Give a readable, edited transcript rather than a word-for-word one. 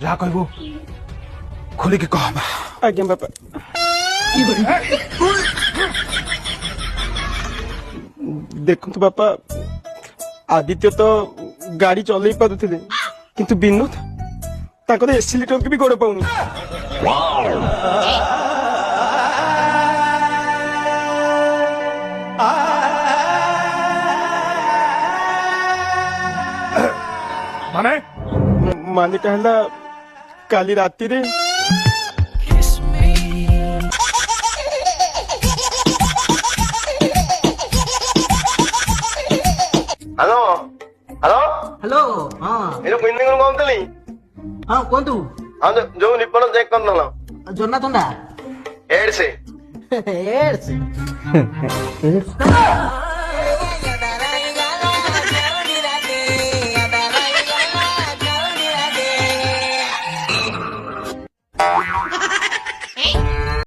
ଯାହା କହିବୁ ଖୋଲିକି କହ। ଆଜ୍ଞା ବାପା। ଦେଖନ୍ତୁ ବାପା, ଆଦିତ୍ୟ ତ ଗାଡି ଚଲେଇ ପାରୁଥିଲେ, କିନ୍ତୁ ବିନୋଦ ତାଙ୍କର ଏସିଲିଟରକୁ ବି ଗୋଡ ପାଉନି। ମାନେଟା ହେଲା କାଲି ରାତିରେ ହ୍ୟାଲୋ ହ୍ୟାଲୋ ହ୍ୟାଲୋ। ହଁ ଏ ଯୋଉ ପିନ୍ଦିଙ୍ଗରୁ କହୁଥିଲି। ହଁ କୁହନ୍ତୁ। ହଁ ଯୋଉ ରିପୋର୍ଟ ଚେକ୍ କରିଦେଲ ଜନା ଥଣ୍ଡା ଏଡ୍ସ ଏଡ୍ସ